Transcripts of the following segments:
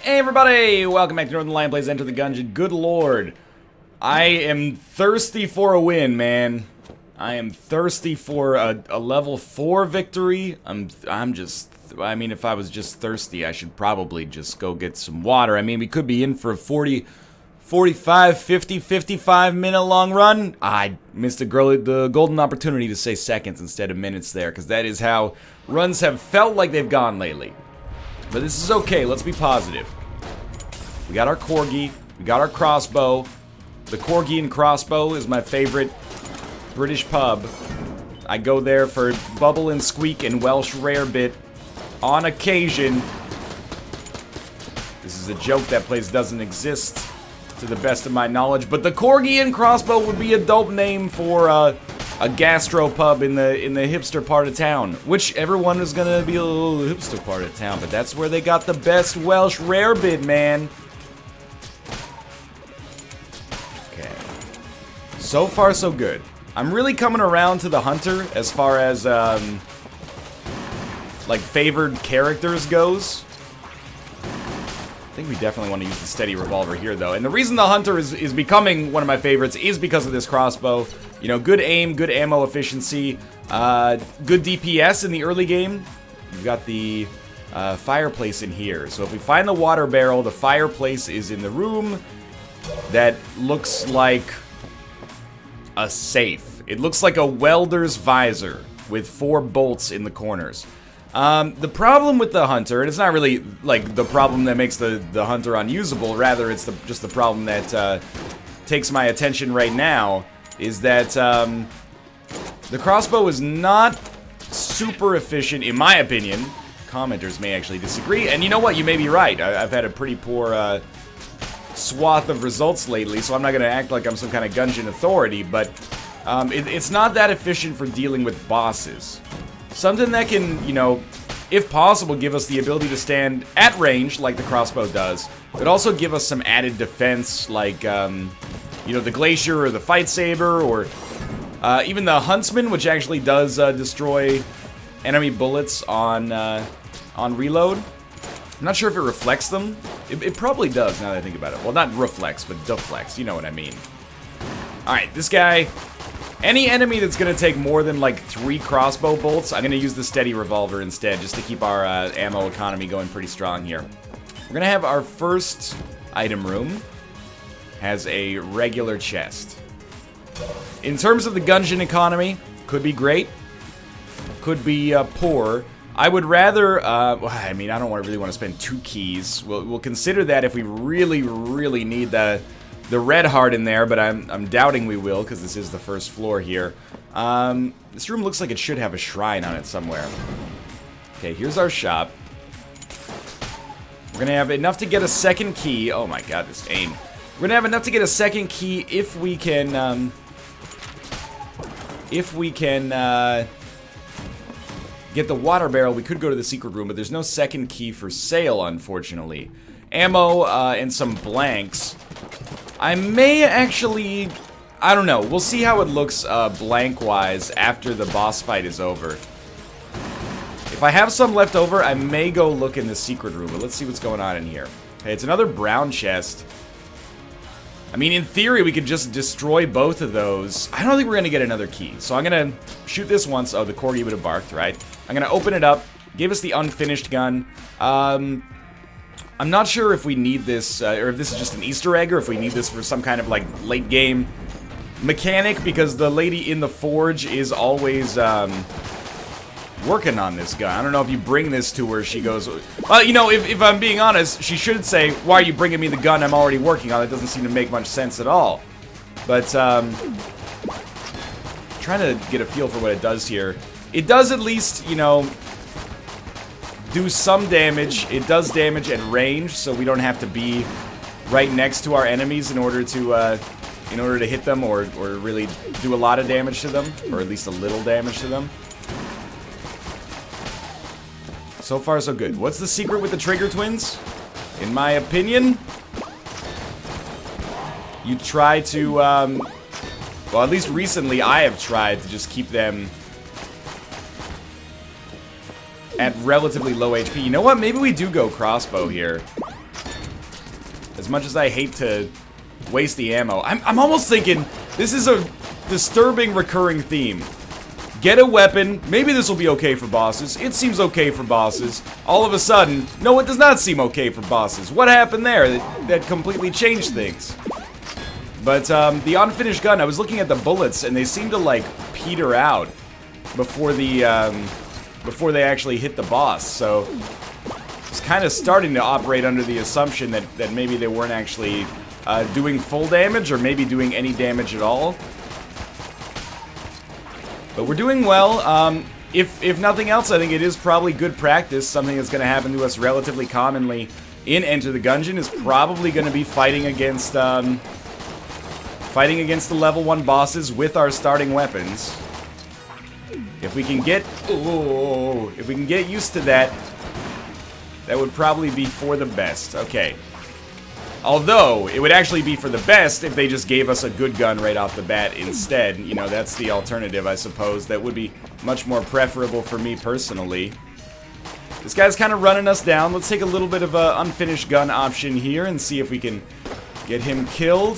Hey everybody, welcome back to Northernlion Plays Enter the Gungeon. Good lord, I am thirsty for a win, man. I am thirsty for a level 4 victory. I mean, if I was just thirsty, I should probably just go get some water. I mean, we could be in for a 40, 45, 50, 55 minute long run. I missed the golden opportunity to say seconds instead of minutes there, because that is how runs have felt like they've gone lately. But this is okay, let's be positive. We got our corgi, we got our crossbow. The corgi and crossbow is my favorite British pub. I go there for bubble and squeak and Welsh rarebit on occasion. This is a joke, that place doesn't exist to the best of my knowledge, but the corgi and crossbow would be a dope name for a gastropub in the hipster part of town, which everyone is gonna be a little hipster part of town, but that's where they got the best Welsh rarebit, man. Okay, so far so good. I'm really coming around to the hunter as far as like favored characters goes. I think we definitely want to use the steady revolver here, though. And the reason the hunter is becoming one of my favorites is because of this crossbow. You know, good aim, good ammo efficiency, good DPS in the early game. We've got the fireplace in here. So if we find the water barrel, the fireplace is in the room that looks like a safe. It looks like a welder's visor with 4 bolts in the corners. The problem with the hunter, and it's not really like the problem that makes the hunter unusable, rather it's just the problem that takes my attention right now, is that the crossbow is not super efficient, in my opinion. Commenters may actually disagree, and you know what, you may be right. I've had a pretty poor swath of results lately, so I'm not going to act like I'm some kind of Gungeon authority, but it's not that efficient for dealing with bosses. Something that can, you know, if possible, give us the ability to stand at range, like the crossbow does, but also give us some added defense, like, you know, the glacier or the fight saber, or even the huntsman, which actually does destroy enemy bullets on reload. I'm not sure if it reflects them. It probably does, now that I think about it. Well, not reflects, but deflects, you know what I mean. Alright, this guy... Any enemy that's going to take more than, like, 3 crossbow bolts, I'm going to use the steady revolver instead, just to keep our ammo economy going pretty strong here. We're going to have our first item room. Has a regular chest. In terms of the Gungeon economy, could be great. Could be poor. I would rather, I mean, I don't really want to spend 2 keys. We'll consider that if we really, really need the red heart in there, but I'm doubting we will, because this is the first floor here. This room looks like it should have a shrine on it somewhere. Okay, here's our shop. We're gonna have enough to get a second key. Oh my god, this aim. We're gonna have enough to get a second key if we can, get the water barrel. We could go to the secret room, but there's no second key for sale, unfortunately. Ammo, and some blanks. I may actually... I don't know. We'll see how it looks blank-wise after the boss fight is over. If I have some left over, I may go look in the secret room, but let's see what's going on in here. Okay, it's another brown chest. I mean, in theory, we could just destroy both of those. I don't think we're going to get another key, so I'm going to shoot this once. Oh, the corgi would have barked, right? I'm going to open it up, give us the unfinished gun. I'm not sure if we need this, or if this is just an Easter egg, or if we need this for some kind of, like, late-game mechanic, because the lady in the forge is always, working on this gun. I don't know if you bring this to her, she goes... Well, you know, if I'm being honest, she should say, why are you bringing me the gun I'm already working on? It doesn't seem to make much sense at all. But, trying to get a feel for what it does here. It does at least, you know... do some damage. It does damage at range, so we don't have to be right next to our enemies in order to hit them, or really do a lot of damage to them, or at least a little damage to them. So far, so good. What's the secret with the Trigger Twins? In my opinion, you try to, well, at least recently I have tried to just keep them at relatively low HP. You know what? Maybe we do go crossbow here. As much as I hate to waste the ammo. I'm almost thinking this is a disturbing recurring theme. Get a weapon. Maybe this will be okay for bosses. It seems okay for bosses. All of a sudden, no, it does not seem okay for bosses. What happened there that completely changed things? But the unfinished gun, I was looking at the bullets, and they seem to, like, peter out before they actually hit the boss. So it's kind of starting to operate under the assumption that maybe they weren't actually doing full damage, or maybe doing any damage at all. But we're doing well. If nothing else, I think it is probably good practice. Something that's going to happen to us relatively commonly in Enter the Gungeon is probably going to be fighting against the level 1 bosses with our starting weapons. If we can get used to that, that would probably be for the best. Okay. Although, it would actually be for the best if they just gave us a good gun right off the bat instead. You know, that's the alternative, I suppose. That would be much more preferable for me personally. This guy's kind of running us down. Let's take a little bit of an unfinished gun option here and see if we can get him killed.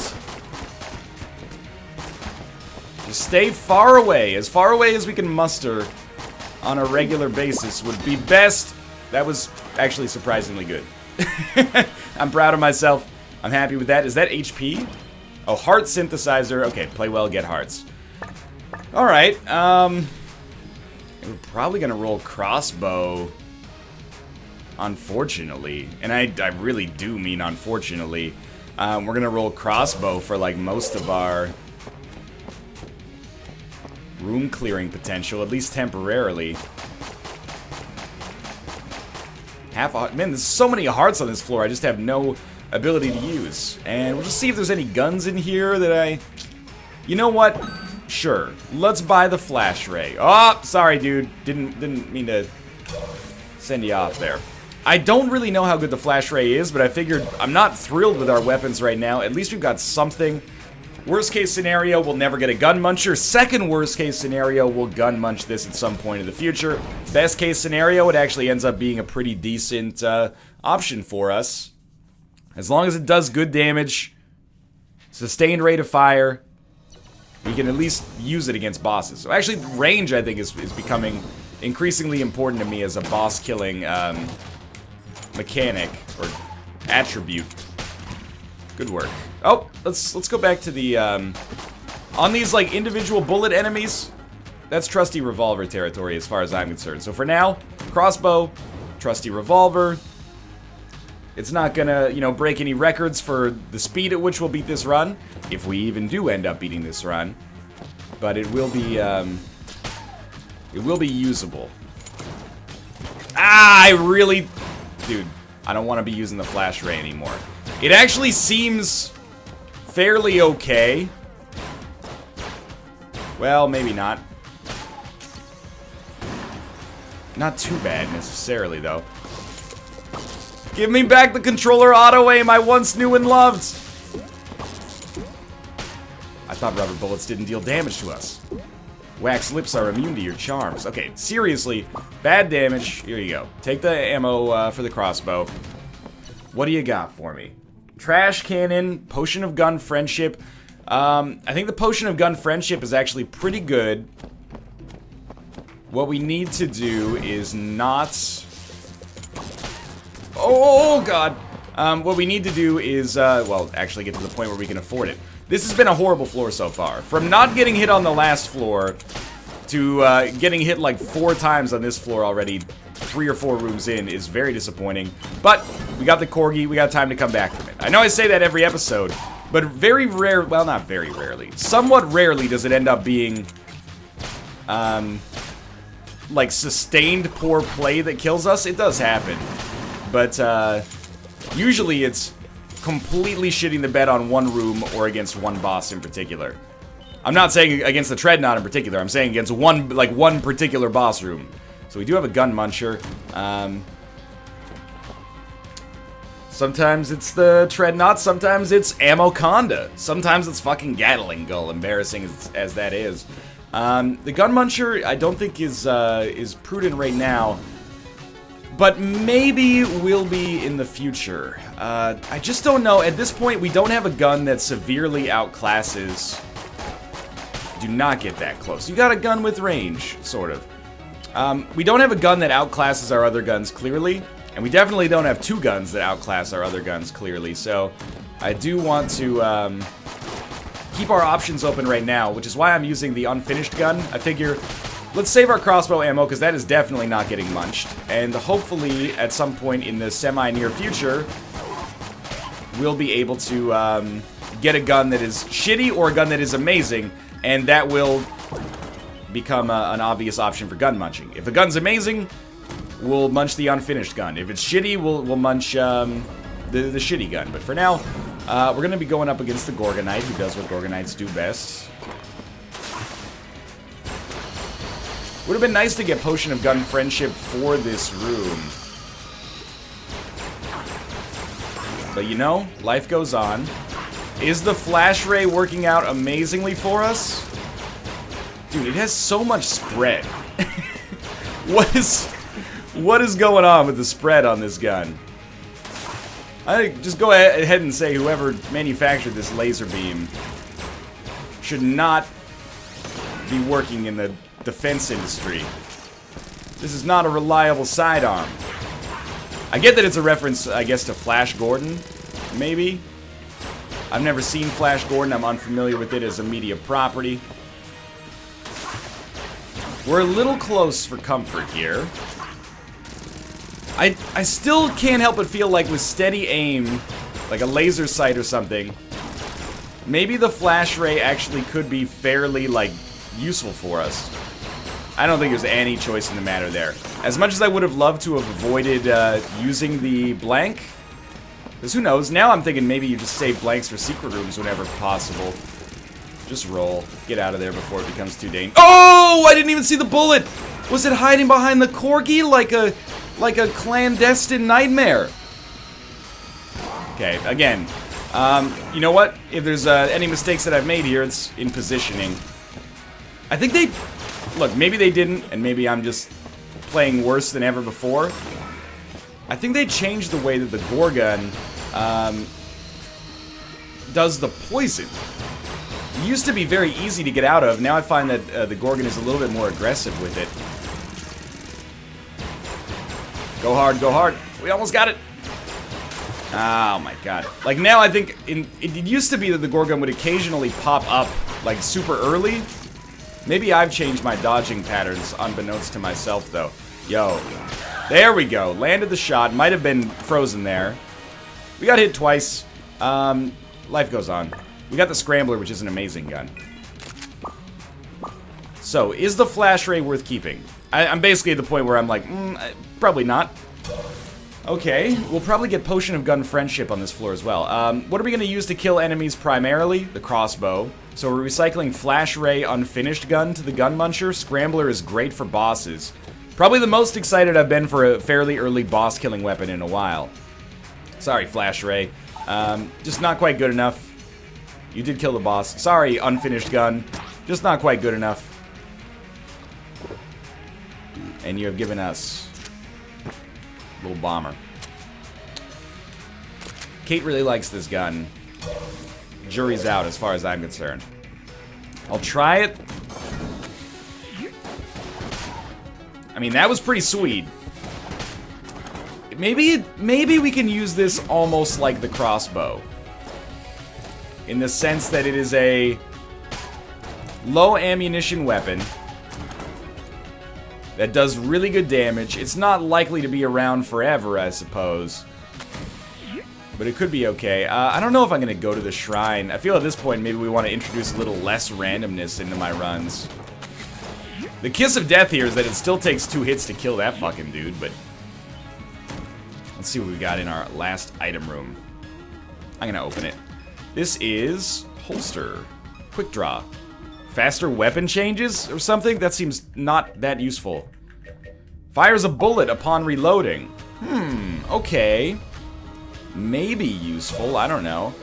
Just stay far away as we can muster on a regular basis would be best. That was actually surprisingly good. I'm proud of myself. I'm happy with that. Is that HP? Oh, heart synthesizer. Okay, play well, get hearts. Alright, we're probably gonna roll crossbow. Unfortunately. And I really do mean unfortunately. We're gonna roll crossbow for, like, most of our room clearing potential, at least temporarily. Man, there's so many hearts on this floor, I just have no ability to use. And we'll just see if there's any guns in here that You know what? Sure. Let's buy the flash ray. Oh, sorry, dude. Didn't mean to send you off there. I don't really know how good the flash ray is, but I figured I'm not thrilled with our weapons right now. At least we've got something. Worst case scenario, we'll never get a gun muncher. Second worst case scenario, we'll gun munch this at some point in the future. Best case scenario, it actually ends up being a pretty decent option for us. As long as it does good damage, sustained rate of fire, we can at least use it against bosses. So actually, range, I think, is becoming increasingly important to me as a boss-killing mechanic or attribute. Good work. Oh, let's go back to the, on these, like, individual bullet enemies, that's trusty revolver territory as far as I'm concerned. So for now, crossbow, trusty revolver. It's not gonna, you know, break any records for the speed at which we'll beat this run, if we even do end up beating this run. But it will be usable. Ah, dude, I don't want to be using the flash ray anymore. It actually seems fairly okay. Well, maybe not. Not too bad, necessarily, though. Give me back the controller auto-aim I once knew and loved! I thought rubber bullets didn't deal damage to us. Wax lips are immune to your charms. Okay, seriously, bad damage. Here you go. Take the ammo for the crossbow. What do you got for me? Trash cannon, potion of gun friendship. I think the potion of gun friendship is actually pretty good. What we need to do is not... Oh, God. What we need to do is, well, actually get to the point where we can afford it. This has been a horrible floor so far. From not getting hit on the last floor to getting hit like 4 times on this floor already, 3 or 4 rooms in, is very disappointing. But we got the corgi, we got time to come back from it. I know I say that every episode, but very rare, well, not very rarely, somewhat rarely does it end up being, like, sustained poor play that kills us. It does happen. But, usually it's completely shitting the bed on one room or against one boss in particular. I'm not saying against the Treadnought in particular, I'm saying against one particular boss room. So we do have a gun muncher. Sometimes it's the Treadnought, sometimes it's Ammoconda, sometimes it's fucking Gatling Gull, embarrassing as that is. The gun muncher I don't think is prudent right now. but maybe will be in the future. I just don't know. At this point, we don't have a gun that severely outclasses. Do not get that close. You got a gun with range, sort of. We don't have a gun that outclasses our other guns clearly, and we definitely don't have two guns that outclass our other guns clearly, so I do want to keep our options open right now, which is why I'm using the unfinished gun. I figure, let's save our crossbow ammo, because that is definitely not getting munched, and hopefully, at some point in the semi-near future, we'll be able to get a gun that is shitty or a gun that is amazing, and that will become an obvious option for gun munching. If the gun's amazing, we'll munch the unfinished gun. If it's shitty, we'll munch the shitty gun. But for now, we're going to be going up against the Gorgonite, who does what Gorgonites do best. Would have been nice to get Potion of Gun Friendship for this room. But you know, life goes on. Is the Flash Ray working out amazingly for us? Dude, it has so much spread. What is going on with the spread on this gun? I think just go ahead and say whoever manufactured this laser beam should not be working in the defense industry. This is not a reliable sidearm. I get that it's a reference, I guess, to Flash Gordon, maybe. I've never seen Flash Gordon. I'm unfamiliar with it as a media property. We're a little close for comfort here. I still can't help but feel like with steady aim, like a laser sight or something, maybe the Flash Ray actually could be fairly, like, useful for us. I don't think there's any choice in the matter there. As much as I would have loved to have avoided using the blank, because who knows, now I'm thinking maybe you just save blanks for secret rooms whenever possible. Just roll. Get out of there before it becomes too dangerous. Oh! I didn't even see the bullet! Was it hiding behind the corgi like a clandestine nightmare? Okay, again. You know what? If there's any mistakes that I've made here, it's in positioning. I think they... Look, maybe they didn't, and maybe I'm just playing worse than ever before. I think they changed the way that the Gorgon does the poison. It used to be very easy to get out of. Now I find that the Gorgon is a little bit more aggressive with it. Go hard, go hard. We almost got it. Oh my god. Like now I think, it used to be that the Gorgon would occasionally pop up like super early. Maybe I've changed my dodging patterns unbeknownst to myself though. Yo. There we go. Landed the shot. Might have been frozen there. We got hit twice. Life goes on. We got the Scrambler, which is an amazing gun. So, is the Flash Ray worth keeping? I'm basically at the point where I'm like, probably not. Okay, we'll probably get Potion of Gun Friendship on this floor as well. What are we going to use to kill enemies primarily? The crossbow. So we're recycling Flash Ray Unfinished Gun to the Gun Muncher. Scrambler is great for bosses. Probably the most excited I've been for a fairly early boss killing weapon in a while. Sorry, Flash Ray. Just not quite good enough. You did kill the boss. Sorry, Unfinished Gun. Just not quite good enough. And you have given us a little bomber. Kate really likes this gun. Jury's out as far as I'm concerned. I'll try it. I mean, that was pretty sweet. Maybe we can use this almost like the crossbow. In the sense that it is a low ammunition weapon that does really good damage. It's not likely to be around forever, I suppose. But it could be okay. I don't know if I'm going to go to the shrine. I feel at this point maybe we want to introduce a little less randomness into my runs. The kiss of death here is that it still takes 2 hits to kill that fucking dude, but... Let's see what we got in our last item room. I'm going to open it. This is holster. Quick draw. Faster weapon changes or something? That seems not that useful. Fires a bullet upon reloading. Okay. Maybe useful, I don't know.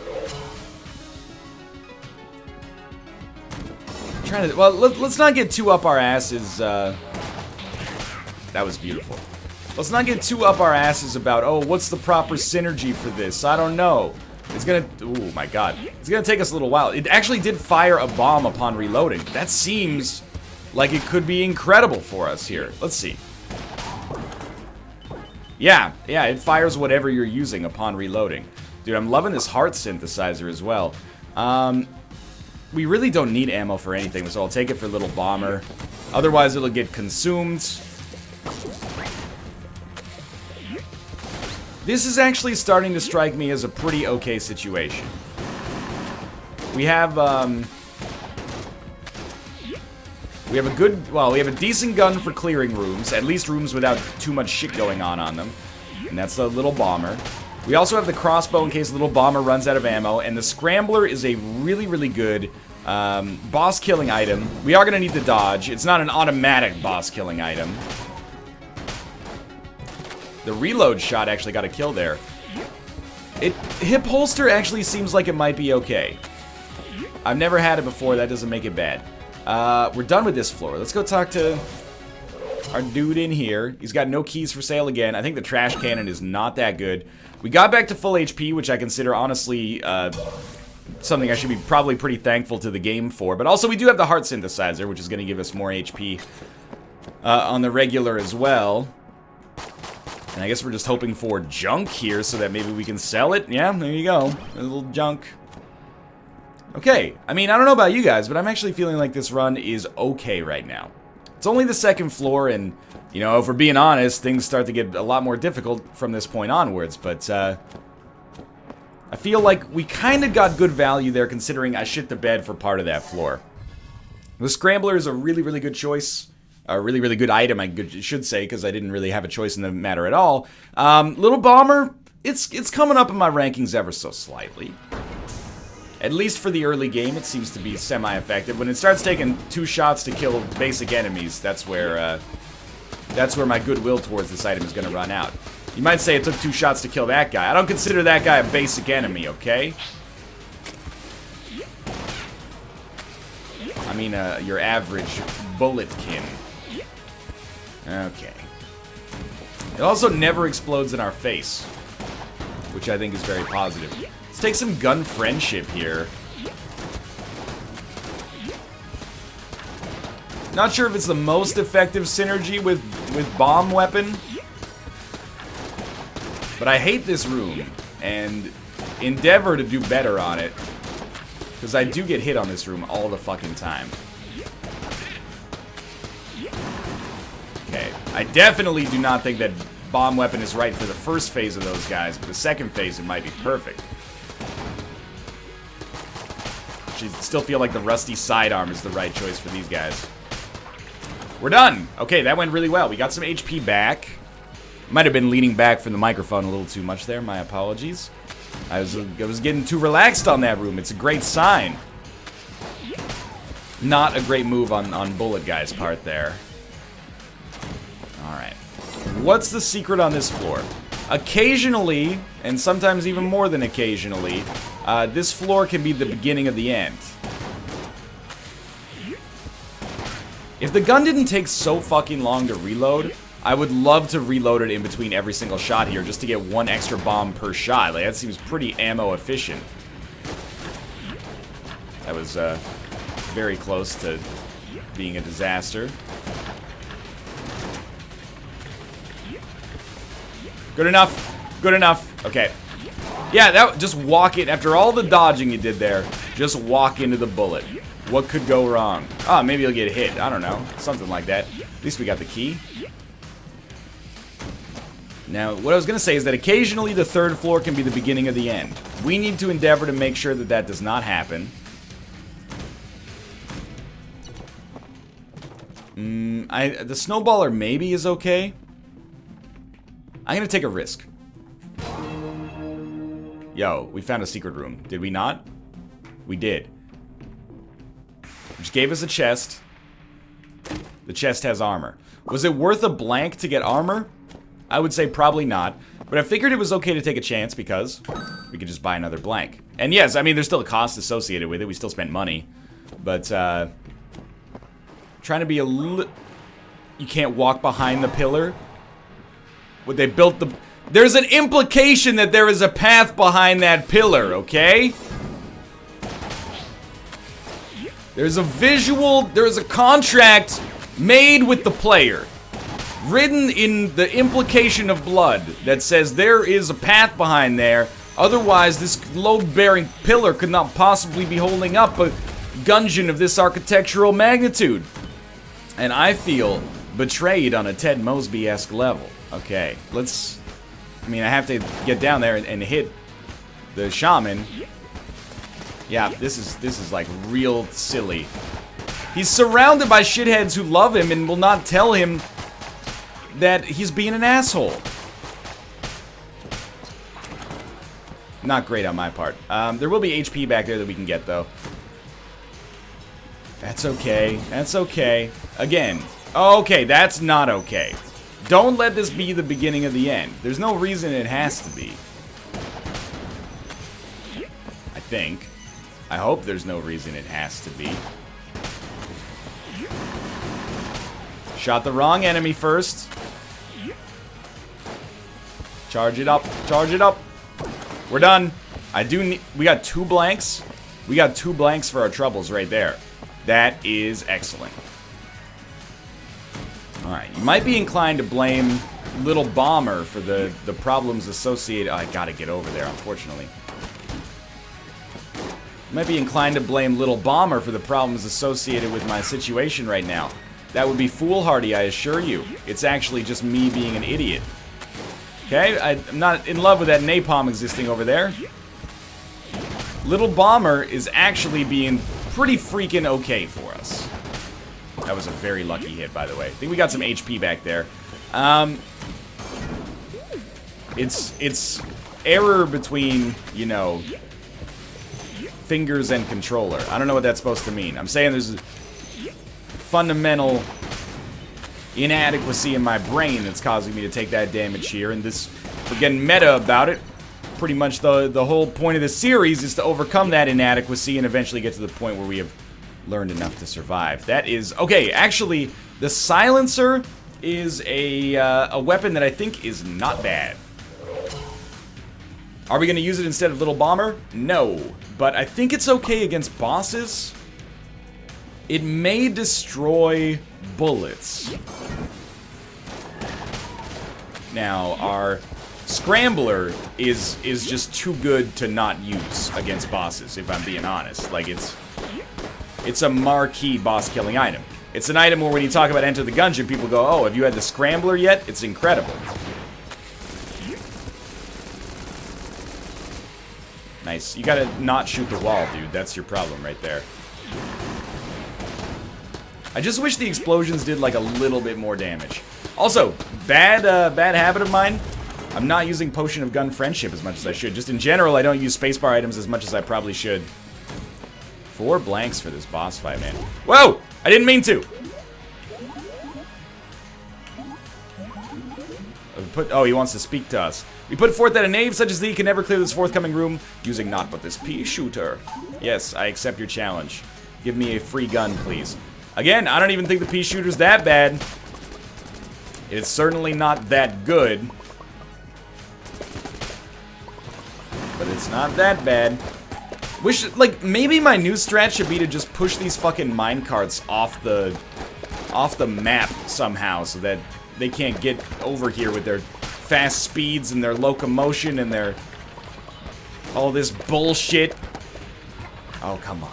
Trying to, well, let's not get too up our asses. That was beautiful. Let's not get too up our asses about, oh, what's the proper synergy for this? I don't know. It's gonna, oh my god. It's gonna take us a little while. It actually did fire a bomb upon reloading. That seems like it could be incredible for us here. Let's see. Yeah, it fires whatever you're using upon reloading. Dude, I'm loving this heart synthesizer as well. We really don't need ammo for anything, so I'll take it for Little Bomber. Otherwise, it'll get consumed. This is actually starting to strike me as a pretty okay situation. We have a good, well, we have a decent gun for clearing rooms, at least rooms without too much shit going on them. And that's the Little Bomber. We also have the crossbow in case the Little Bomber runs out of ammo, and the Scrambler is a really, really good boss killing item. We are going to need the dodge. It's not an automatic boss killing item. The reload shot actually got a kill there. Hip holster actually seems like it might be okay. I've never had it before, that doesn't make it bad. We're done with this floor. Let's go talk to our dude in here. He's got no keys for sale again. I think the trash cannon is not that good. We got back to full HP, which I consider honestly something I should be probably pretty thankful to the game for. But also we do have the heart synthesizer, which is going to give us more HP on the regular as well. And I guess we're just hoping for junk here so that maybe we can sell it. Yeah, there you go. A little junk. Okay, I mean, I don't know about you guys, but I'm actually feeling like this run is okay right now. It's only the second floor, and, you know, if we're being honest, things start to get a lot more difficult from this point onwards, but, I feel like we kind of got good value there, considering I shit the bed for part of that floor. The Scrambler is a really, really good choice. A really, really good item, I should say, because I didn't really have a choice in the matter at all. Little Bomber, it's coming up in my rankings ever so slightly. At least for the early game, it seems to be semi-effective. When it starts taking 2 shots to kill basic enemies, that's where my goodwill towards this item is going to run out. You might say it took 2 shots to kill that guy. I don't consider that guy a basic enemy, okay? I mean, your average bulletkin. Okay. It also never explodes in our face, which I think is very positive. Let's take some gun friendship here. Not sure if it's the most effective synergy with bomb weapon, but I hate this room and endeavor to do better on it, because I do get hit on this room all the fucking time. Okay, I definitely do not think that bomb weapon is right for the first phase of those guys, but the second phase it might be perfect. I still feel like the rusty sidearm is the right choice for these guys. We're done! Okay, that went really well. We got some HP back. Might have been leaning back from the microphone a little too much there, my apologies. I was getting too relaxed on that room. It's a great sign. Not a great move on Bullet Guy's part there. Alright. What's the secret on this floor? Occasionally, and sometimes even more than occasionally, this floor can be the beginning of the end. If the gun didn't take so fucking long to reload, I would love to reload it in between every single shot here just to get 1 extra bomb per shot. Like, that seems pretty ammo efficient. That was very close to being a disaster. Good enough. Good enough. Okay. Yeah, just walk it. After all the dodging you did there, just walk into the bullet. What could go wrong? Oh, maybe you'll get hit. I don't know. Something like that. At least we got the key. Now, what I was going to say is that occasionally the third floor can be the beginning of the end. We need to endeavor to make sure that that does not happen. The snowballer maybe is okay. I'm going to take a risk. Yo, we found a secret room. Did we not? We did. Which gave us a chest. The chest has armor. Was it worth a blank to get armor? I would say probably not. But I figured it was okay to take a chance because we could just buy another blank. And yes, I mean, there's still a cost associated with it. We still spent money. But, trying to be a little... You can't walk behind the pillar. What they built the... There's an implication that there is a path behind that pillar, okay? There's a visual... There's a contract made with the player. Written in the implication of blood that says there is a path behind there. Otherwise, this load-bearing pillar could not possibly be holding up a Gungeon of this architectural magnitude. And I feel betrayed on a Ted Mosby-esque level. Okay, let's... I mean, I have to get down there and hit the shaman. Yeah, this is like real silly. He's surrounded by shitheads who love him and will not tell him that he's being an asshole. Not great on my part. There will be HP back there that we can get, though. That's okay. That's okay. Again. Okay, that's not okay. Don't let this be the beginning of the end. There's no reason it has to be. I think. I hope there's no reason it has to be. Shot the wrong enemy first. Charge it up. Charge it up. We're done. I do need... We got 2 blanks. We got 2 blanks for our troubles right there. That is excellent. Alright, you might be inclined to blame Little Bomber for the problems associated... Oh, I gotta get over there, unfortunately. You might be inclined to blame Little Bomber for the problems associated with my situation right now. That would be foolhardy, I assure you. It's actually just me being an idiot. Okay, I'm not in love with that napalm existing over there. Little Bomber is actually being pretty freaking okay for us. That was a very lucky hit, by the way. I think we got some HP back there. It's error between, you know, fingers and controller. I don't know what that's supposed to mean. I'm saying there's a fundamental inadequacy in my brain that's causing me to take that damage here, and this, we're getting meta about it. Pretty much the whole point of the series is to overcome that inadequacy and eventually get to the point where we have learned enough to survive. That is... Okay, actually, the silencer is a weapon that I think is not bad. Are we going to use it instead of Little Bomber? No, but I think it's okay against bosses. It may destroy bullets. Now, our Scrambler is just too good to not use against bosses, if I'm being honest. Like, it's a marquee boss-killing item. It's an item where when you talk about Enter the Gungeon, people go, oh, have you had the Scrambler yet? It's incredible. Nice. You gotta not shoot the wall, dude. That's your problem right there. I just wish the explosions did, like, a little bit more damage. Also, bad habit of mine. I'm not using Potion of Gun Friendship as much as I should. Just in general, I don't use spacebar items as much as I probably should. 4 blanks for this boss fight, man. Whoa! I didn't mean to! Oh, he wants to speak to us. We put forth that a knave such as thee can never clear this forthcoming room using naught but this pea shooter. Yes, I accept your challenge. Give me a free gun, please. Again, I don't even think the pea shooter's that bad. It's certainly not that good. But it's not that bad. Wish, like, maybe my new strat should be to just push these fucking minecarts off the map somehow so that they can't get over here with their fast speeds and their locomotion and their... all this bullshit. Oh, come on.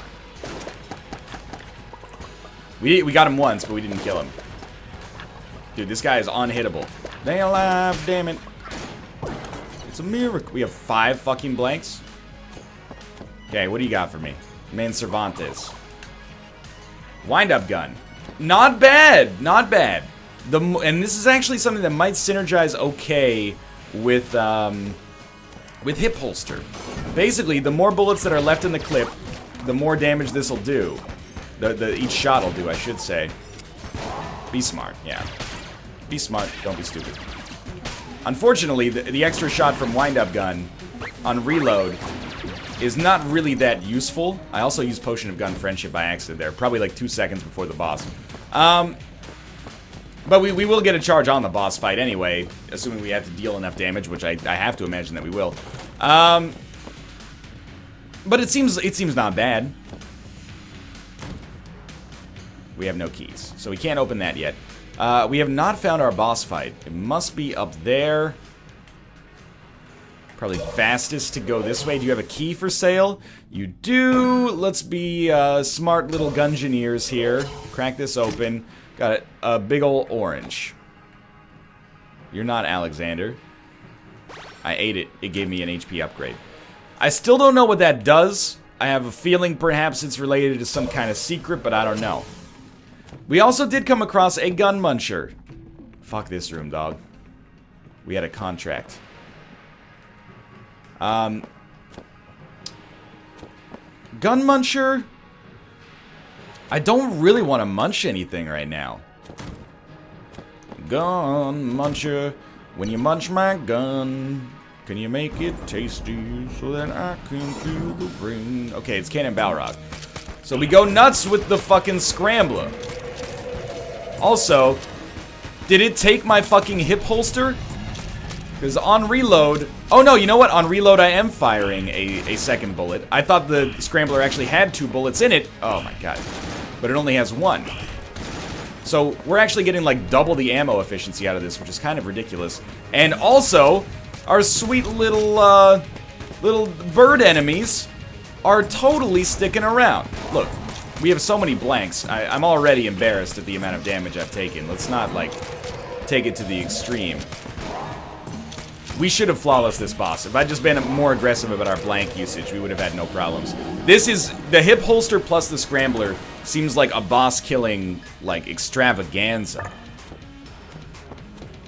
We got him once, but we didn't kill him. Dude, this guy is unhittable. Stay alive, damn it. It's a miracle. We have 5 fucking blanks. Okay, what do you got for me? Man Cervantes. Wind-up gun. Not bad. Not bad. And this is actually something that might synergize okay with hip holster. Basically, the more bullets that are left in the clip, the more damage this will do. Each shot will do, I should say. Be smart, yeah. Be smart, don't be stupid. Unfortunately, the extra shot from wind-up gun on reload is not really that useful. I also used Potion of Gun Friendship by accident there, probably like 2 seconds before the boss. But we will get a charge on the boss fight anyway, assuming we have to deal enough damage, which I have to imagine that we will. But it seems not bad. We have no keys, so we can't open that yet. We have not found our boss fight. It must be up there. Probably fastest to go this way. Do you have a key for sale? You do. Let's be smart little Gungeoneers here. Crack this open. Got a big ol' orange. You're not Alexander. I ate it. It gave me an HP upgrade. I still don't know what that does. I have a feeling perhaps it's related to some kind of secret, but I don't know. We also did come across a gun muncher. Fuck this room, dog. We had a contract. Gun muncher? I don't really want to munch anything right now. Gun muncher, when you munch my gun, can you make it tasty so that I can feel the ring? Okay, it's Cannon Balrog. So we go nuts with the fucking scrambler. Also, did it take my fucking hip holster? Because on reload... Oh no, you know what? On reload I am firing a second bullet. I thought the scrambler actually had 2 bullets in it. Oh my god. But it only has 1. So we're actually getting like double the ammo efficiency out of this, which is kind of ridiculous. And also, our sweet little bird enemies are totally sticking around. Look, we have so many blanks. I'm already embarrassed at the amount of damage I've taken. Let's not, like, take it to the extreme. We should have flawless this boss. If I'd just been more aggressive about our blank usage, we would have had no problems. This is... The hip holster plus the scrambler seems like a boss-killing, like, extravaganza.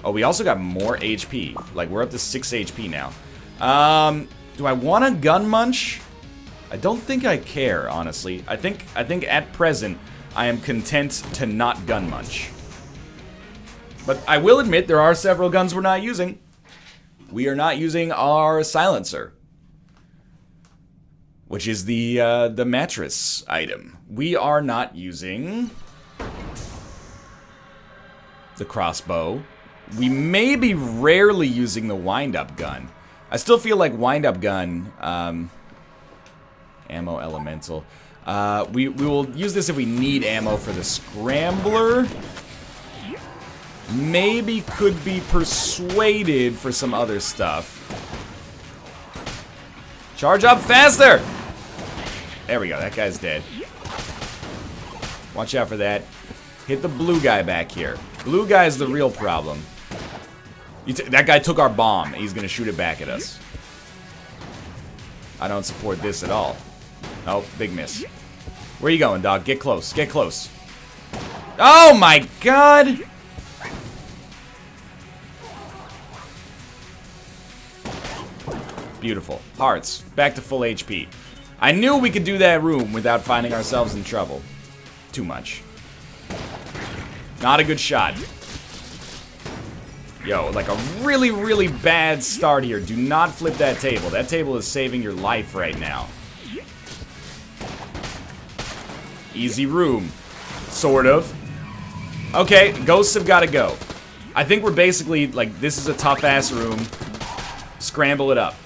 Oh, we also got more HP. Like, we're up to 6 HP now. Do I want a gun munch? I don't think I care, honestly. I think at present, I am content to not gun munch. But I will admit, there are several guns we're not using. We are not using our silencer, which is the mattress item. We are not using the crossbow. We may be rarely using the wind-up gun. I still feel like wind-up gun, ammo elemental. We will use this if we need ammo for the scrambler. Maybe could be persuaded for some other stuff. Charge up faster! There we go, that guy's dead. Watch out for that. Hit the blue guy back here. Blue guy's the real problem. That guy took our bomb. He's gonna shoot it back at us. I don't support this at all. Oh, big miss. Where you going, dog? Get close. Get close. Oh my god! Beautiful. Hearts. Back to full HP. I knew we could do that room without finding ourselves in trouble. Too much. Not a good shot. Yo, like a really, really bad start here. Do not flip that table. That table is saving your life right now. Easy room. Sort of. Okay, ghosts have got to go. I think we're basically, like, this is a tough-ass room. Scramble it up.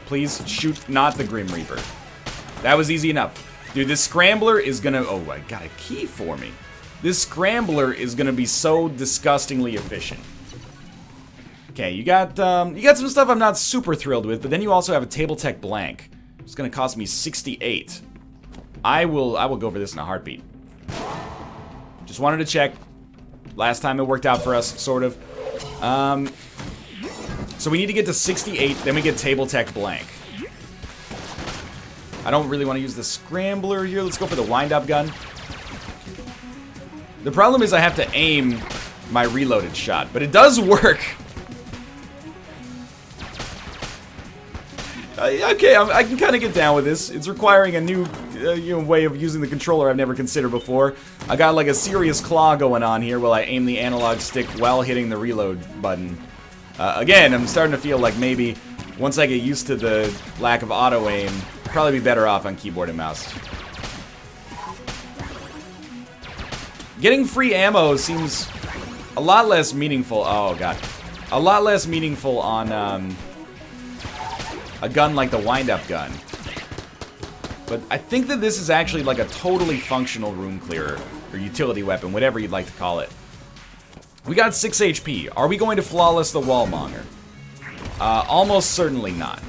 Please shoot not the Grim Reaper. That was easy enough. Dude, this scrambler is gonna... Oh, I got a key for me. This scrambler is gonna be so disgustingly efficient. Okay, you got some stuff I'm not super thrilled with, but then you also have a table tech blank. It's gonna cost me 68. I will go for this in a heartbeat. Just wanted to check. Last time it worked out for us, sort of. So we need to get to 68, then we get table tech blank. I don't really want to use the scrambler here. Let's go for the wind-up gun. The problem is I have to aim my reloaded shot, but it does work. Okay, I can kind of get down with this. It's requiring a new way of using the controller I've never considered before. I got like a serious claw going on here while I aim the analog stick while hitting the reload button. Again, I'm starting to feel like maybe once I get used to the lack of auto-aim, probably be better off on keyboard and mouse. Getting free ammo seems a lot less meaningful. Oh, God. A lot less meaningful on a gun like the wind-up gun. But I think that this is actually like a totally functional room clearer, or utility weapon, whatever you'd like to call it. We got 6 HP. Are we going to flawless the Wallmonger? Almost certainly not.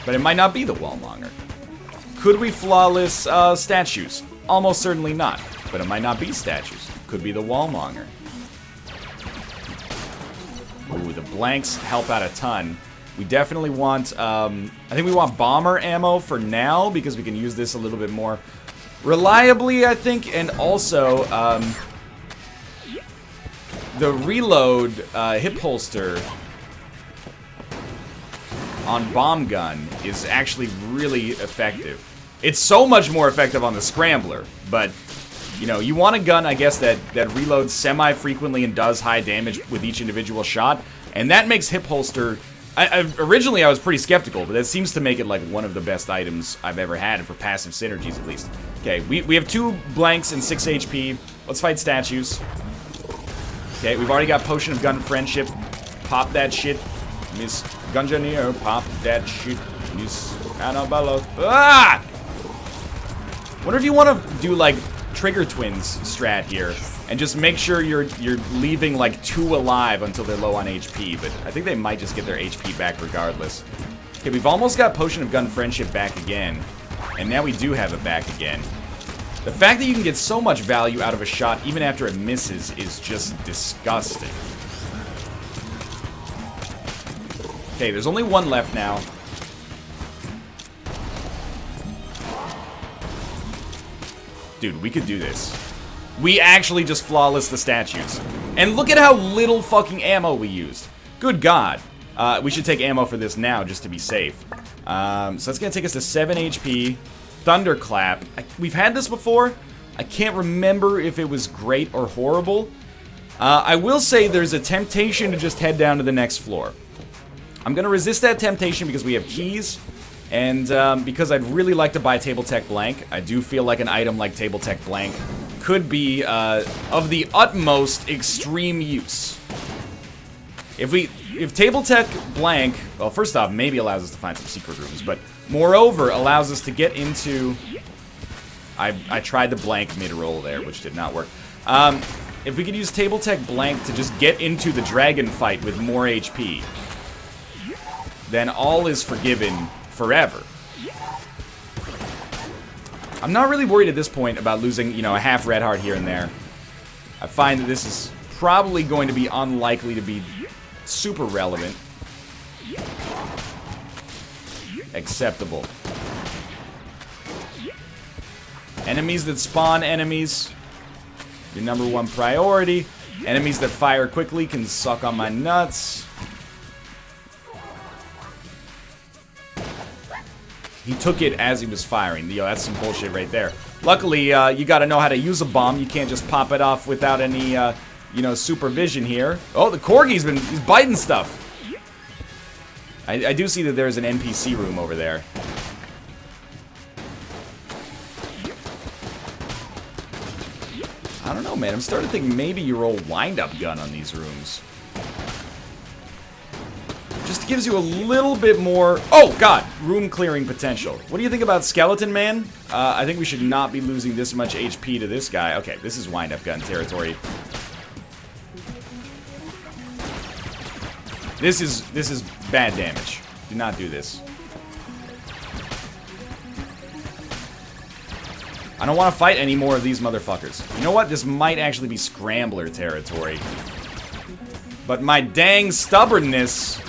But it might not be the Wallmonger. Could we flawless statues? Almost certainly not. But it might not be statues. Could be the Wallmonger. Ooh, the blanks help out a ton. We definitely want, I think we want bomber ammo for now, because we can use this a little bit more reliably, I think. And also, the reload hip holster on bomb gun is actually really effective. It's so much more effective on the scrambler, but you know, you want a gun, I guess, that reloads semi-frequently and does high damage with each individual shot, and that makes hip holster. Originally I was pretty skeptical, but that seems to make it like one of the best items I've ever had for passive synergies, at least. Okay, we have 2 blanks and 6 HP. Let's fight statues. Okay, we've already got Potion of Gun Friendship. Pop that shit. Miss Gungeon, pop that shit. Miss Annabella. Ah! Wonder if you want to do like Trigger Twins strat here and just make sure you're leaving like 2 alive until they're low on HP, but I think they might just get their HP back regardless. Okay, we've almost got Potion of Gun Friendship back again, and now we do have it back again. The fact that you can get so much value out of a shot even after it misses is just disgusting. Okay, there's only 1 left now. Dude, we could do this. We actually just flawless the statues. And look at how little fucking ammo we used. Good God. We should take ammo for this now just to be safe. So that's going to take us to 7 HP. Thunderclap. We've had this before. I can't remember if it was great or horrible. I will say there's a temptation to just head down to the next floor. I'm going to resist that temptation because we have keys. And because I'd really like to buy Table Tech Blank. I do feel like an item like Table Tech Blank could be of the utmost extreme use. If Table Tech Blank, well, first off, maybe allows us to find some secret rooms, but moreover allows us to get into. I tried the blank mid-roll there, which did not work. If we could use Table Tech Blank to just get into the dragon fight with more HP, then all is forgiven forever. I'm not really worried at this point about losing, you know, a half red heart here and there. I find that this is probably going to be unlikely to be super relevant. Acceptable. Enemies that spawn enemies. Your #1 priority. Enemies that fire quickly can suck on my nuts. He took it as he was firing. Yo, that's some bullshit right there. Luckily, you gotta know how to use a bomb. You can't just pop it off without any, you know, supervision here. Oh, the Corgi's he's biting stuff. I do see that there's an NPC room over there. I don't know, man. I'm starting to think maybe you roll wind-up gun on these rooms. Just gives you a little bit more, oh god, room clearing potential. What do you think about Skeleton Man? I think we should not be losing this much HP to this guy. Okay, this is wind-up gun territory. This is bad damage. Do not do this. I don't want to fight any more of these motherfuckers. You know what? This might actually be scrambler territory. But my dang stubbornness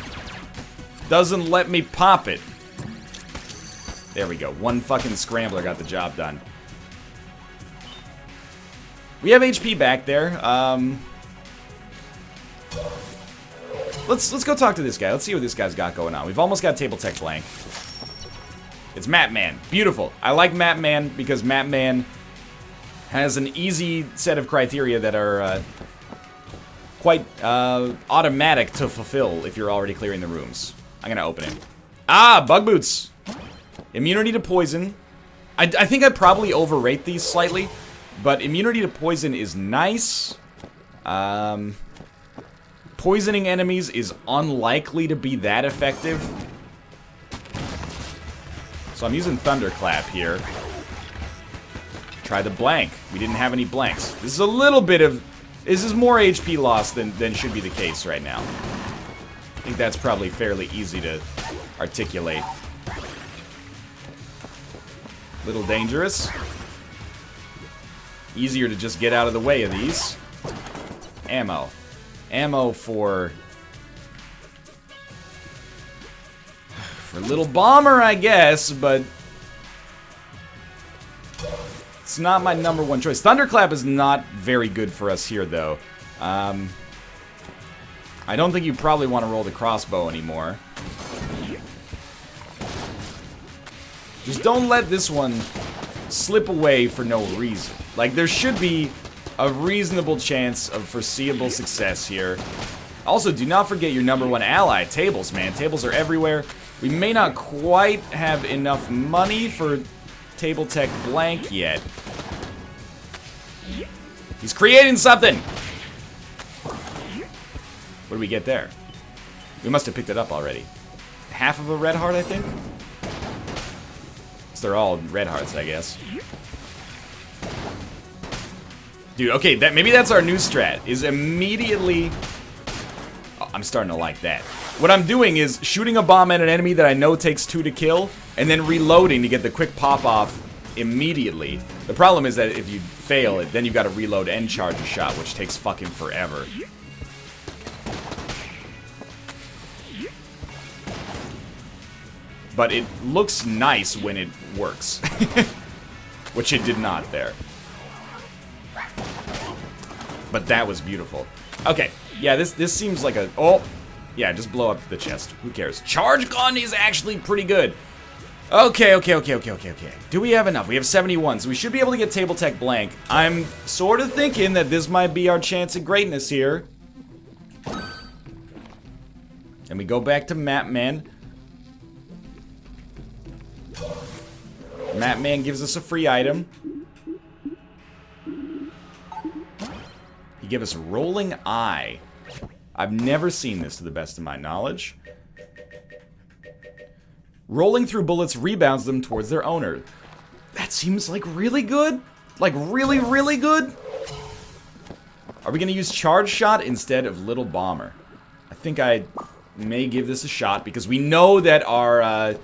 doesn't let me pop it. There we go. 1 fucking scrambler got the job done. We have HP back there. Let's go talk to this guy. Let's see what this guy's got going on. We've almost got Table Tech Blank. It's Map Man. Beautiful. I like Map Man because Map Man has an easy set of criteria that are quite automatic to fulfill if you're already clearing the rooms. I'm gonna open it. Ah, Bug Boots. Immunity to poison. I think I probably overrate these slightly. But immunity to poison is nice. Poisoning enemies is unlikely to be that effective. So I'm using Thunderclap here. Try the blank. We didn't have any blanks. This is a little bit of... This is more HP loss than should be the case right now. I think that's probably fairly easy to articulate. Little dangerous. Easier to just get out of the way of these. Ammo. Ammo for Little Bomber, I guess, but it's not my #1 choice. Thunderclap is not very good for us here, though. I don't think you probably want to roll the crossbow anymore. Just don't let this one slip away for no reason. Like, there should be a reasonable chance of foreseeable success here. Also, do not forget your #1 ally, tables, man. Tables are everywhere. We may not quite have enough money for Table Tech Blank yet. He's creating something! What do we get there? We must have picked it up already. Half of a red heart, I think? So they're all red hearts, I guess. Dude, okay, maybe that's our new strat, is immediately... Oh, I'm starting to like that. What I'm doing is shooting a bomb at an enemy that I know takes 2 to kill, and then reloading to get the quick pop-off immediately. The problem is that if you fail it, then you've got to reload and charge a shot, which takes fucking forever. But it looks nice when it works. Which it did not there. But that was beautiful. Okay, yeah, this seems like a... Oh, yeah, just blow up the chest. Who cares? Charge gun is actually pretty good. Okay. Do we have enough? We have 71, so we should be able to get Table Tech Blank. I'm sort of thinking that this might be our chance at greatness here. And we go back to Map Man. Map Man gives us a free item. He gave us a Rolling Eye. I've never seen this to the best of my knowledge. Rolling through bullets rebounds them towards their owner. That seems like really good. Like really, really good. Are we gonna use Charge Shot instead of Little Bomber? I think I may give this a shot because we know that our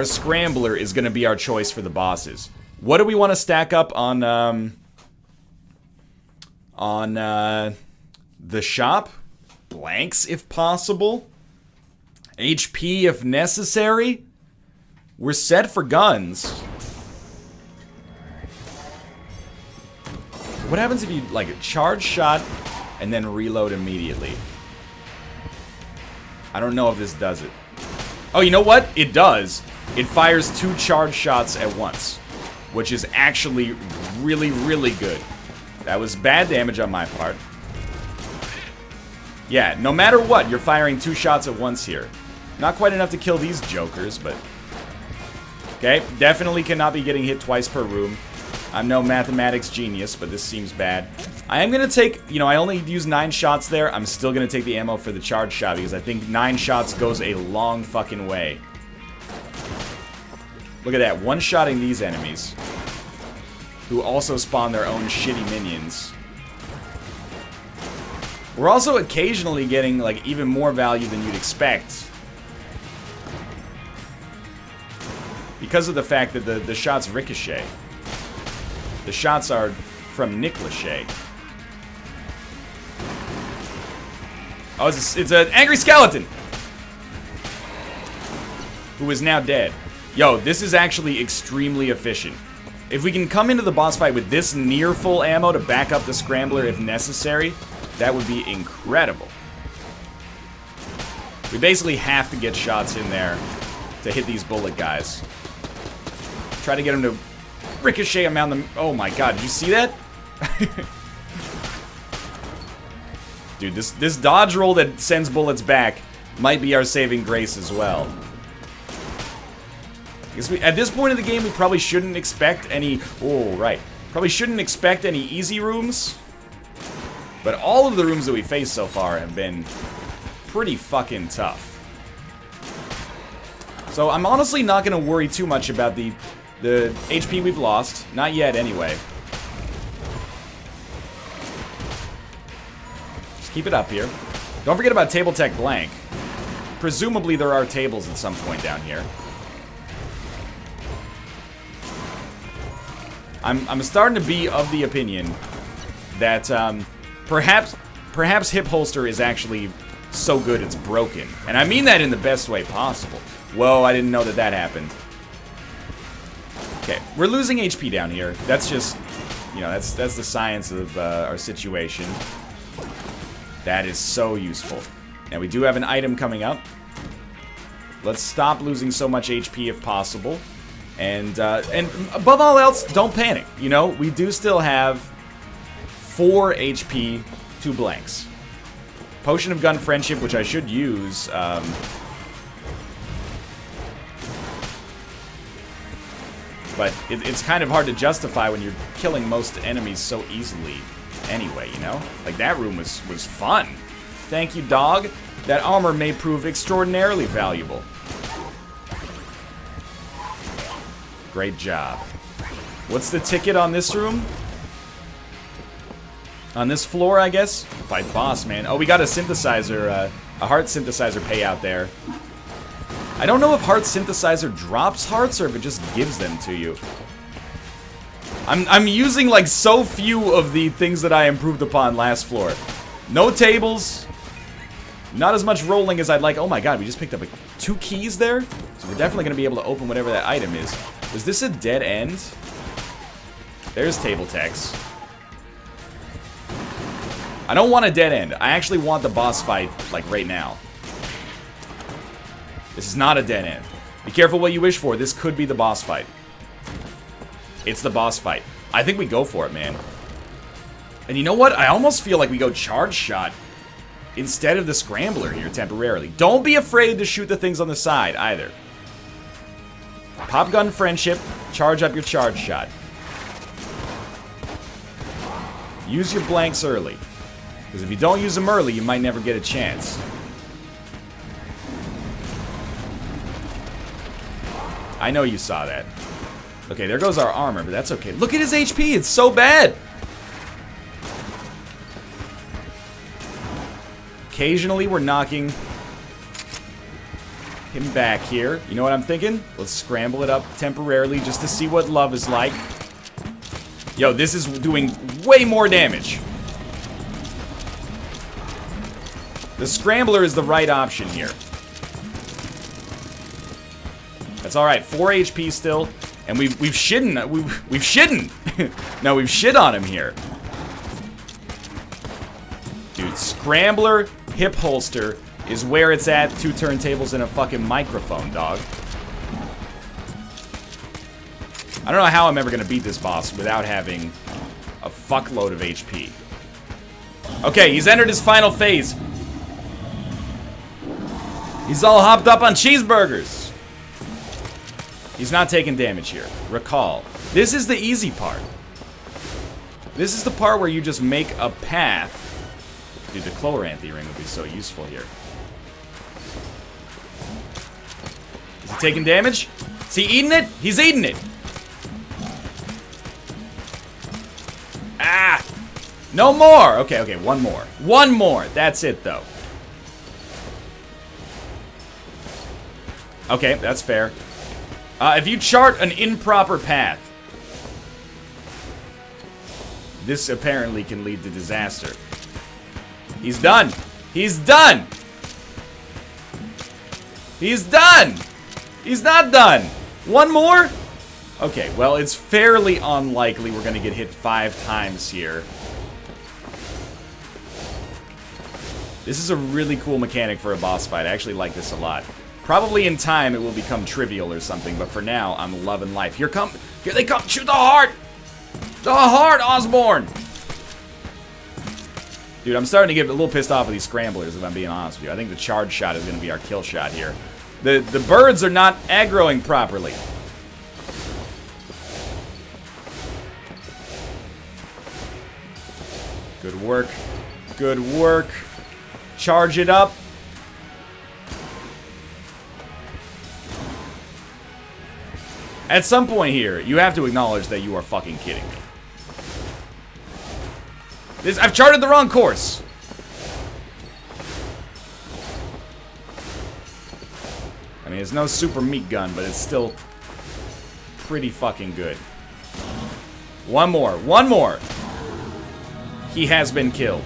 Scrambler is gonna be our choice for the bosses. What do we want to stack up on the shop? Blanks if possible. HP if necessary. We're set for guns. What happens if you, like, charge shot and then reload immediately? I don't know if this does it. Oh, you know what? It does. It fires 2 charge shots at once, which is actually really, really good. That was bad damage on my part. Yeah, no matter what, you're firing 2 shots at once here. Not quite enough to kill these jokers, but... Okay, definitely cannot be getting hit twice per room. I'm no mathematics genius, but this seems bad. I am going to take... You know, I only used 9 shots there. I'm still going to take the ammo for the charge shot, because I think 9 shots goes a long fucking way. Look at that, one-shotting these enemies. Who also spawn their own shitty minions. We're also occasionally getting, like, even more value than you'd expect. Because of the fact that the shots ricochet. The shots are from Nick Lachey. Oh, it's an angry skeleton! Who is now dead. Yo, this is actually extremely efficient. If we can come into the boss fight with this near full ammo to back up the Scrambler if necessary, that would be incredible. We basically have to get shots in there to hit these bullet guys. Try to get them to ricochet them out the... Oh my god, did you see that? Dude, this dodge roll that sends bullets back might be our saving grace as well. At this point in the game, we probably shouldn't expect any... Oh, right. Probably shouldn't expect any easy rooms. But all of the rooms that we faced so far have been pretty fucking tough. So I'm honestly not going to worry too much about the HP we've lost. Not yet, anyway. Just keep it up here. Don't forget about Table Tech Blank. Presumably there are tables at some point down here. I'm starting to be of the opinion that perhaps Hip Holster is actually so good it's broken. And I mean that in the best way possible. Whoa, I didn't know that that happened. Okay, we're losing HP down here. That's just, you know, that's the science of our situation. That is so useful. Now, we do have an item coming up. Let's stop losing so much HP if possible. And above all else, don't panic. You know, we do still have 4 HP, 2 blanks. Potion of Gun Friendship, which I should use. But it's kind of hard to justify when you're killing most enemies so easily anyway, you know? Like, that room was fun. Thank you, dog. That armor may prove extraordinarily valuable. Great job. What's the ticket on this room? On this floor, I guess? Fight boss, man. Oh, we got a synthesizer, a heart synthesizer payout there. I don't know if heart synthesizer drops hearts or if it just gives them to you. I'm using like so few of the things that I improved upon last floor. No tables. Not as much rolling as I'd like. Oh my god, we just picked up 2 keys there? So we're definitely going to be able to open whatever that item is. Was this a dead end? There's table techs. I don't want a dead end. I actually want the boss fight, like, right now. This is not a dead end. Be careful what you wish for. This could be the boss fight. It's the boss fight. I think we go for it, man. And you know what? I almost feel like we go charge shot instead of the scrambler here temporarily. Don't be afraid to shoot the things on the side either. Pop gun friendship. Charge up your charge shot. Use your blanks early. Because if you don't use them early, you might never get a chance. I know you saw that. Okay, there goes our armor, but that's okay. Look at his HP, it's so bad! Occasionally, we're knocking him back here. You know what I'm thinking? Let's scramble it up temporarily just to see what love is like. Yo, this is doing way more damage. The scrambler is the right option here. That's all right. 4 HP still, and we've shitting. We've shitting. No, we've shit on him here, dude. Scrambler hip holster is where it's at. 2 turntables and a fucking microphone, dog. I don't know how I'm ever gonna beat this boss without having a fuckload of HP. Okay, he's entered his final phase. He's all hopped up on cheeseburgers. He's not taking damage here. Recall. This is the easy part. This is the part where you just make a path. Dude, the Chloranthy ring would be so useful here. Is he taking damage? Is he eating it? He's eating it. Ah! No more! Okay, okay, one more. One more. That's it, though. Okay, that's fair. If you chart an improper path, this apparently can lead to disaster. He's done. He's done. He's done. He's not done. One more? Okay, well, it's fairly unlikely we're going to get hit 5 times here. This is a really cool mechanic for a boss fight. I actually like this a lot. Probably in time it will become trivial or something, but for now, I'm loving life. Here they come! Shoot the heart! The heart, Osborne! Dude, I'm starting to get a little pissed off with these scramblers, if I'm being honest with you. I think the charge shot is going to be our kill shot here. The birds are not aggroing properly. Good work. Good work. Charge it up. At some point here, you have to acknowledge that you are fucking kidding me. I've charted the wrong course. I mean, it's no super meat gun, but it's still pretty fucking good. One more. One more. He has been killed.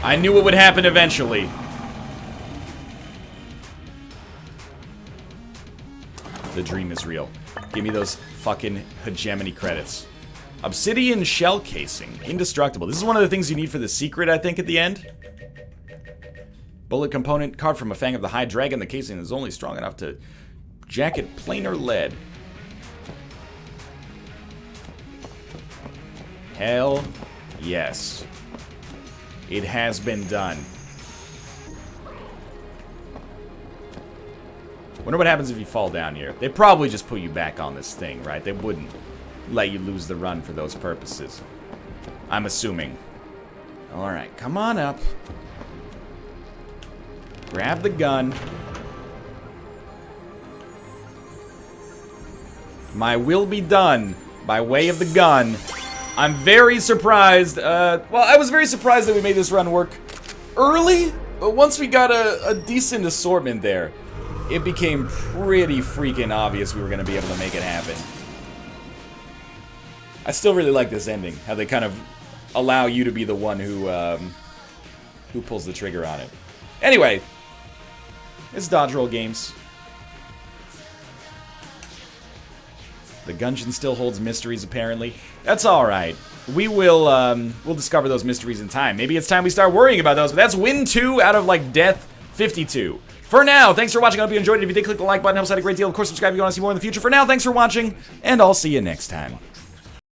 I knew it would happen eventually. The dream is real. Give me those fucking hegemony credits. Obsidian shell casing. Indestructible. This is one of the things you need for the secret, I think, at the end. Bullet component carved from a fang of the high dragon. The casing is only strong enough to jacket planar lead. Hell yes. It has been done. Wonder what happens if you fall down here. They'd probably just put you back on this thing, right? They wouldn't let you lose the run for those purposes. I'm assuming. Alright, come on up. Grab the gun. My will be done by way of the gun. I'm very surprised. Well, I was very surprised that we made this run work early, but once we got a decent assortment there, it became pretty freaking obvious we were going to be able to make it happen. I still really like this ending, how they kind of allow you to be the one who pulls the trigger on it. Anyway, it's Dodge Roll Games. The Gungeon still holds mysteries, apparently. That's alright. We'll discover those mysteries in time. Maybe it's time we start worrying about those, but that's win 2 out of, like, death 52. For now, thanks for watching. I hope you enjoyed it. If you did, click the like button. It helps out a great deal. Of course, subscribe if you want to see more in the future. For now, thanks for watching, and I'll see you next time.